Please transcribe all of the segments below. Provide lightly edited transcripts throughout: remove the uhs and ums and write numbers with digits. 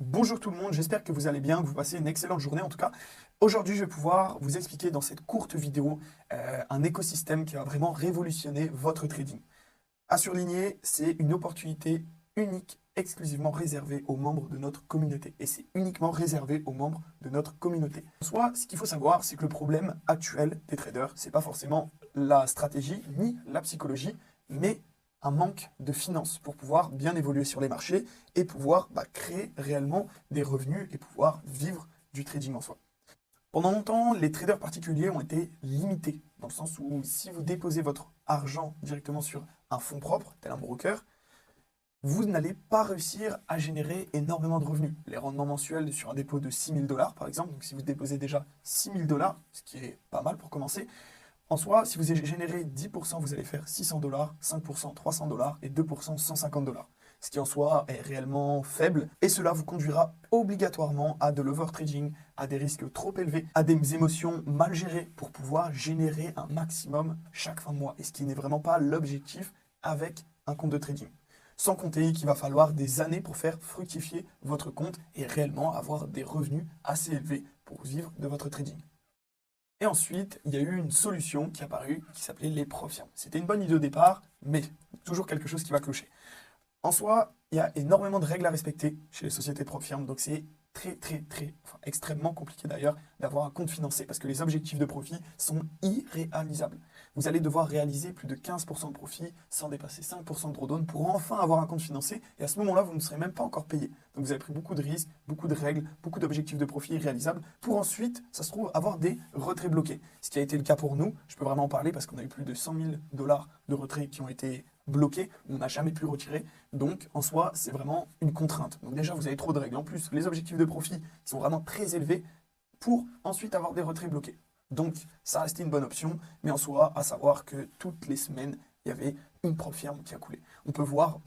Bonjour tout le monde, j'espère que vous allez bien, que vous passez une excellente journée en tout cas. Aujourd'hui, je vais pouvoir vous expliquer dans cette courte vidéo un écosystème qui va vraiment révolutionner votre trading. À surligner, c'est une opportunité unique, exclusivement réservée aux membres de notre communauté. Et c'est uniquement réservé aux membres de notre communauté. Soit, ce qu'il faut savoir, c'est que le problème actuel des traders, c'est pas forcément la stratégie ni la psychologie, mais un manque de finances pour pouvoir bien évoluer sur les marchés et pouvoir créer réellement des revenus et pouvoir vivre du trading en soi. Pendant longtemps, les traders particuliers ont été limités, dans le sens où si vous déposez votre argent directement sur un fonds propre, tel un broker, vous n'allez pas réussir à générer énormément de revenus. Les rendements mensuels sur un dépôt de 6 000 $ par exemple, donc si vous déposez déjà 6 000 $, ce qui est pas mal pour commencer, en soi, si vous générez 10%, vous allez faire 600 $, 5% 300 $ et 2% 150 $. Ce qui en soi est réellement faible et cela vous conduira obligatoirement à de l'overtrading, à des risques trop élevés, à des émotions mal gérées pour pouvoir générer un maximum chaque fin de mois. Et ce qui n'est vraiment pas l'objectif avec un compte de trading. Sans compter qu'il va falloir des années pour faire fructifier votre compte et réellement avoir des revenus assez élevés pour vivre de votre trading. Et ensuite, il y a eu une solution qui est apparue qui s'appelait les profirmes. C'était une bonne idée au départ, mais toujours quelque chose qui va clocher. En soi, il y a énormément de règles à respecter chez les sociétés profirmes, donc c'est extrêmement compliqué d'ailleurs d'avoir un compte financé parce que les objectifs de profit sont irréalisables. Vous allez devoir réaliser plus de 15% de profit sans dépasser 5% de drawdown pour enfin avoir un compte financé et à ce moment-là, vous ne serez même pas encore payé. Donc vous avez pris beaucoup de risques, beaucoup de règles, beaucoup d'objectifs de profit irréalisables pour ensuite, ça se trouve, avoir des retraits bloqués. Ce qui a été le cas pour nous, je peux vraiment en parler parce qu'on a eu plus de 100 000 $ de retraits qui ont été bloqué, on n'a jamais pu retirer. Donc, en soi, c'est vraiment une contrainte. Donc déjà, vous avez trop de règles. En plus, les objectifs de profit sont vraiment très élevés pour ensuite avoir des retraits bloqués. Donc, ça restait une bonne option. Mais en soi, à savoir que toutes les semaines, il y avait une propre firme qui a coulé. On peut voir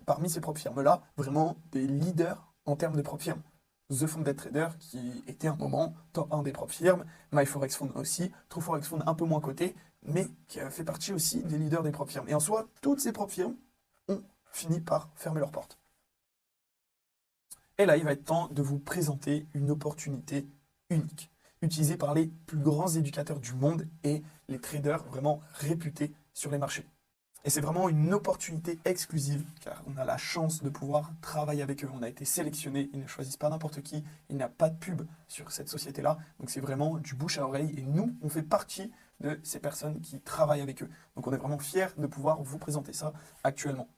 parmi ces propres firmes-là, vraiment des leaders en termes de propres firmes. The Founded Trader, qui était un moment top 1 des propres firmes, MyForex Fund aussi, TrueForex Fund un peu moins coté, mais qui a fait partie aussi des leaders des propres firmes. Et en soi, toutes ces propres firmes ont fini par fermer leurs portes. Et là, il va être temps de vous présenter une opportunité unique, utilisée par les plus grands éducateurs du monde et les traders vraiment réputés sur les marchés. Et c'est vraiment une opportunité exclusive, car on a la chance de pouvoir travailler avec eux. On a été sélectionnés, ils ne choisissent pas n'importe qui, il n'y a pas de pub sur cette société-là. Donc c'est vraiment du bouche à oreille et nous, on fait partie de ces personnes qui travaillent avec eux. Donc on est vraiment fiers de pouvoir vous présenter ça actuellement.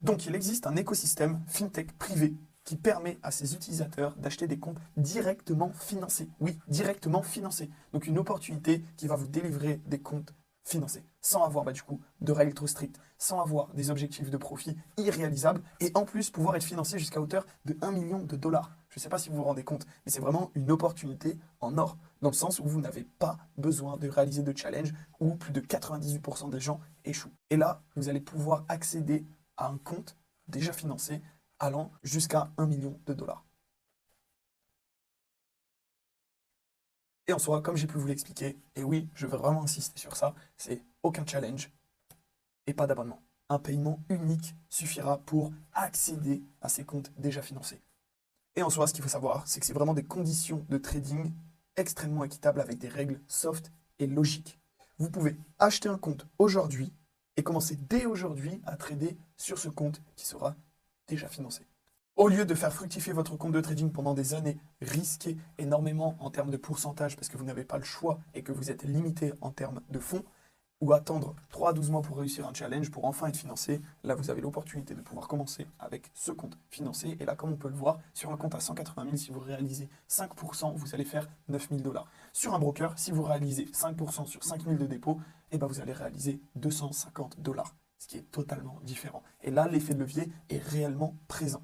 Donc il existe un écosystème fintech privé qui permet à ses utilisateurs d'acheter des comptes directement financés. Oui, directement financés. Donc une opportunité qui va vous délivrer des comptes financés, sans avoir du coup de règles trop strictes, sans avoir des objectifs de profit irréalisables, et en plus pouvoir être financé jusqu'à hauteur de 1 million de $. Je ne sais pas si vous vous rendez compte, mais c'est vraiment une opportunité en or, dans le sens où vous n'avez pas besoin de réaliser de challenge, où plus de 98% des gens échouent. Et là, vous allez pouvoir accéder à un compte déjà financé, allant jusqu'à 1 million de $. Et en soi, comme j'ai pu vous l'expliquer, et oui, je veux vraiment insister sur ça, c'est aucun challenge et pas d'abonnement. Un paiement unique suffira pour accéder à ces comptes déjà financés. Et en soi, ce qu'il faut savoir, c'est que c'est vraiment des conditions de trading extrêmement équitables avec des règles soft et logiques. Vous pouvez acheter un compte aujourd'hui et commencer dès aujourd'hui à trader sur ce compte qui sera déjà financé. Au lieu de faire fructifier votre compte de trading pendant des années, risquer énormément en termes de pourcentage parce que vous n'avez pas le choix et que vous êtes limité en termes de fonds, ou attendre 3 à 12 mois pour réussir un challenge, pour enfin être financé, là vous avez l'opportunité de pouvoir commencer avec ce compte financé. Et là, comme on peut le voir, sur un compte à 180 000, si vous réalisez 5%, vous allez faire 9 000 $. Sur un broker, si vous réalisez 5% sur 5 000 de dépôt, et ben vous allez réaliser 250 $, ce qui est totalement différent. Et là, l'effet de levier est réellement présent.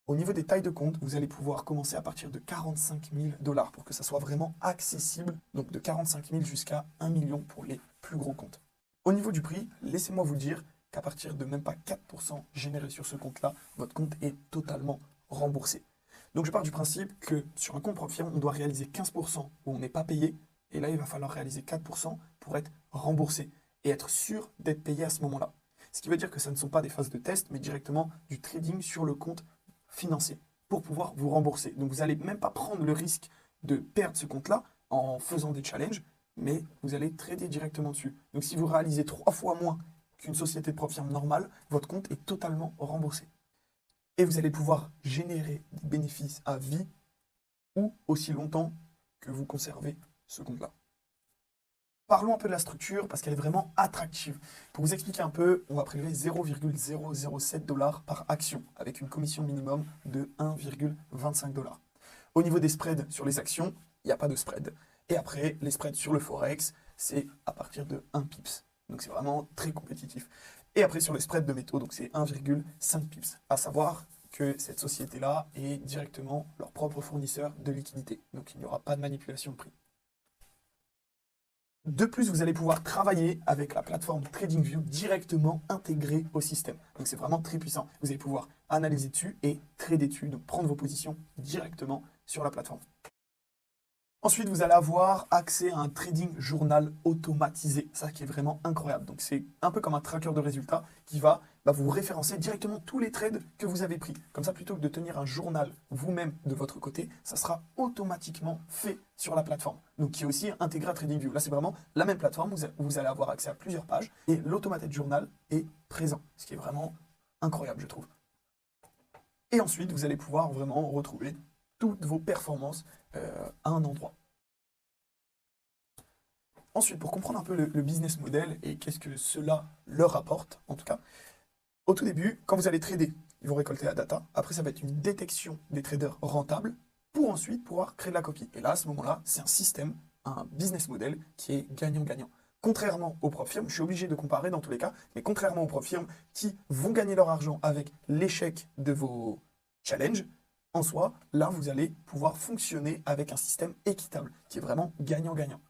Au niveau des tailles de compte, vous allez pouvoir commencer à partir de 45 000 $ pour que ça soit vraiment accessible, donc de 45 000 jusqu'à 1 million pour les plus gros comptes. Au niveau du prix, laissez-moi vous dire qu'à partir de même pas 4% générés sur ce compte-là, votre compte est totalement remboursé. Donc je pars du principe que sur un compte propre firme, on doit réaliser 15% où on n'est pas payé, et là il va falloir réaliser 4% pour être remboursé et être sûr d'être payé à ce moment-là. Ce qui veut dire que ce ne sont pas des phases de test, mais directement du trading sur le compte financier pour pouvoir vous rembourser. Donc vous n'allez même pas prendre le risque de perdre ce compte-là en faisant des challenges, mais vous allez trader directement dessus. Donc si vous réalisez 3 fois moins qu'une société de prop firme normale, votre compte est totalement remboursé. Et vous allez pouvoir générer des bénéfices à vie ou aussi longtemps que vous conservez ce compte-là. Parlons un peu de la structure parce qu'elle est vraiment attractive. Pour vous expliquer un peu, on va prélever 0,007 $ par action avec une commission minimum de 1,25 $. Au niveau des spreads sur les actions, il n'y a pas de spread. Et après, les spreads sur le Forex, c'est à partir de 1 pips. Donc c'est vraiment très compétitif. Et après sur les spreads de métaux, donc c'est 1,5 pips. À savoir que cette société-là est directement leur propre fournisseur de liquidité. Donc il n'y aura pas de manipulation de prix. De plus, vous allez pouvoir travailler avec la plateforme TradingView directement intégrée au système. Donc c'est vraiment très puissant. Vous allez pouvoir analyser dessus et trader dessus, donc prendre vos positions directement sur la plateforme. Ensuite, vous allez avoir accès à un trading journal automatisé, ça qui est vraiment incroyable. Donc c'est un peu comme un tracker de résultats qui va vous référencer directement tous les trades que vous avez pris. Comme ça, plutôt que de tenir un journal vous-même de votre côté, ça sera automatiquement fait sur la plateforme. Donc qui est aussi intégré à TradingView. Là, c'est vraiment la même plateforme, vous allez avoir accès à plusieurs pages et l'automated journal est présent, ce qui est vraiment incroyable, je trouve. Et ensuite, vous allez pouvoir vraiment retrouver toutes vos performances à un endroit. Ensuite, pour comprendre un peu le business model et qu'est-ce que cela leur apporte, en tout cas, au tout début, quand vous allez trader, ils vont récolter la data. Après, ça va être une détection des traders rentables pour ensuite pouvoir créer de la copie. Et là, à ce moment-là, c'est un système, un business model qui est gagnant-gagnant. Contrairement aux prop firmes, je suis obligé de comparer dans tous les cas, mais contrairement aux prop firmes qui vont gagner leur argent avec l'échec de vos challenges, en soi, là, vous allez pouvoir fonctionner avec un système équitable, qui est vraiment gagnant-gagnant.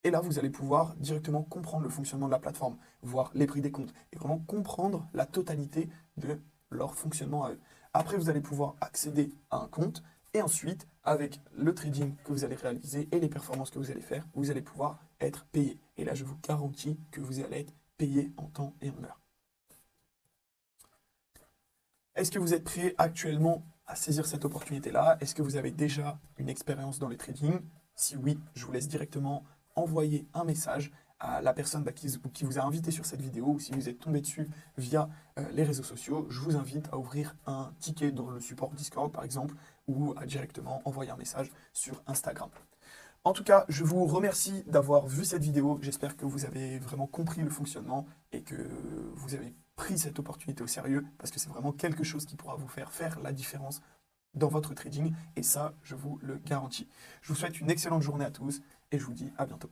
Et là, vous allez pouvoir directement comprendre le fonctionnement de la plateforme, voir les prix des comptes, et vraiment comprendre la totalité de leur fonctionnement à eux. Après, vous allez pouvoir accéder à un compte, et ensuite, avec le trading que vous allez réaliser et les performances que vous allez faire, vous allez pouvoir être payé. Et là, je vous garantis que vous allez être payé en temps et en heure. Est-ce que vous êtes prêt actuellement à saisir cette opportunité-là? Est-ce que vous avez déjà une expérience dans le trading? Si oui, je vous laisse directement envoyer un message à la personne qui vous a invité sur cette vidéo, ou si vous êtes tombé dessus via les réseaux sociaux, je vous invite à ouvrir un ticket dans le support Discord par exemple, ou à directement envoyer un message sur Instagram. En tout cas, je vous remercie d'avoir vu cette vidéo. J'espère que vous avez vraiment compris le fonctionnement et que vous avez pris cette opportunité au sérieux parce que c'est vraiment quelque chose qui pourra vous faire la différence dans votre trading et ça, je vous le garantis. Je vous souhaite une excellente journée à tous et je vous dis à bientôt.